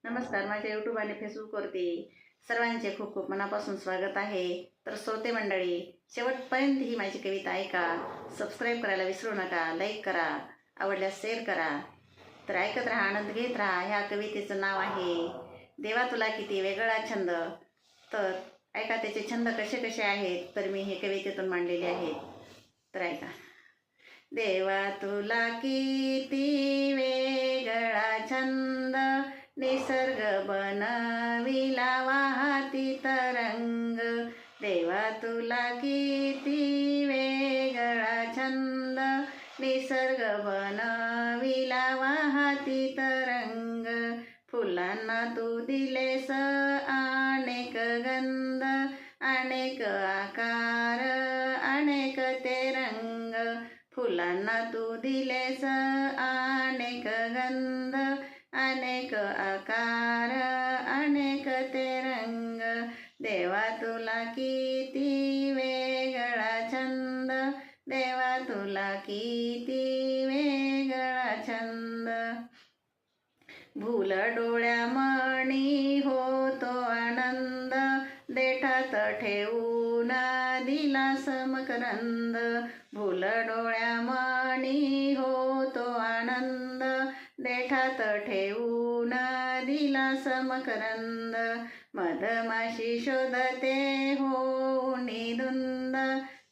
नमस्कार, माझ्या यूट्यूब आणि फेसबुकवरती सर्वांचे खूप खूप मनापासून स्वागत आहे. तर श्रोते मंडळी, शेवटपर्यंत ही माझी कविता ऐका. सबस्क्राईब करायला विसरू नका, लाईक करा, आवडल्यास शेअर करा. तर ऐकत राहा, आनंद घेत राहा. ह्या कवितेचं नाव आहे देवा तुला किती वेगळा छंद. तर ऐका त्याचे छंद कसे कसे आहेत, तर मी हे कवितेतून मांडलेले आहेत. तर ऐका. देवा तुला किती वेगळा छंद, निसर्ग बनविला वाहती तरंग. देवा तुला किती वेगळा छंद, निसर्ग बनविला वाहती तरंग. फुलांना तू दिलेस अनेक गंध, अनेक आकार, अनेक ते रंग. फुलांना तू दिलेस अनेक गंध, अनेक आकार, अनेक ते रंग. देवा तुला किती वेगळा छंद, देवा तुला किती वेगळा छंद. भूल डोळ्यामणी होतो आनंद, देठात ठेवून दिलास मकरंद. भूल डोळ्यामणी होतो आनंद, देठात ठेवून दिलास मकरंद. मधमाशी शोधते होऊनी धुंद,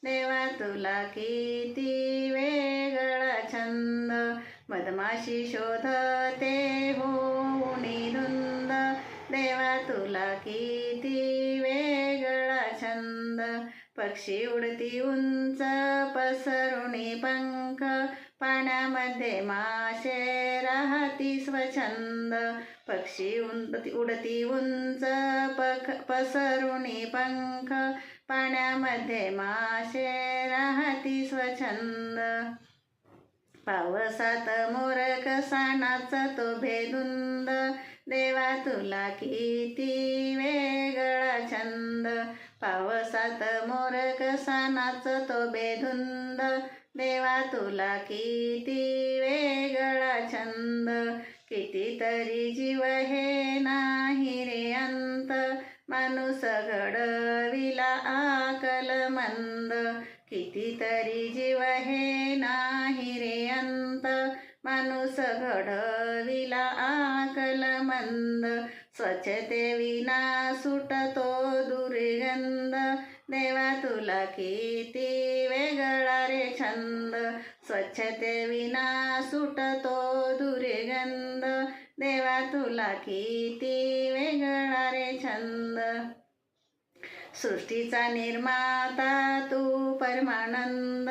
देवा तुला किती वेगळा छंद. मधमाशी शोधते होऊनी धुंद, देवा तुला किती वेगळा छंद. पक्षी उडती उंच पसरुणी पंख, पाण्यामध्ये मासे राहती स्वच्छंद. पक्षी उडती उंच पसरुणी पंख, पाण्यामध्ये मासे राहती स्वच्छंद. पावसात मोर कसा नाचतो भेदुंद, देवा तुला किती वेगळा छंद. पावसात मोर कसा नाचतो बेधुंद, देवा तुला किती वेगळा छंद. कितीतरी जीव हे नाही रे अंत, माणूस घडविला आकलमंद. कितीतरी जीव हे नाही रे अंत, माणूस घडविला आकलमंद. स्वच्छतेविना सुटतो दुर्गंध, देवा तुला किती वेगळा रे छंद. स्वच्छतेविना सुटतो दुर्गंध, देवा तुला किती वेगळा रे छंद. सृष्टीचा निर्माता तू परमानंद,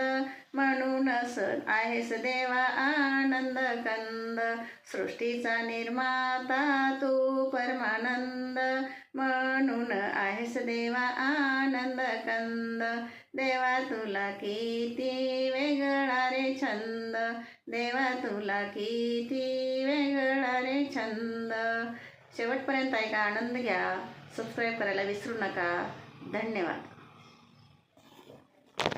म्हणूनच आहेस देवा आनंद कंद. सृष्टीचा निर्माता तू परमानंद, म्हणून आहेस देवा आनंद कंद. देवा तुला किती वेगळा रे छंद, देवा तुला किती वेगळा रे छंद. शेवटपर्यंत ऐका, आनंद घ्या. सबस्क्राईब करायला विसरू नका. धन्यवाद.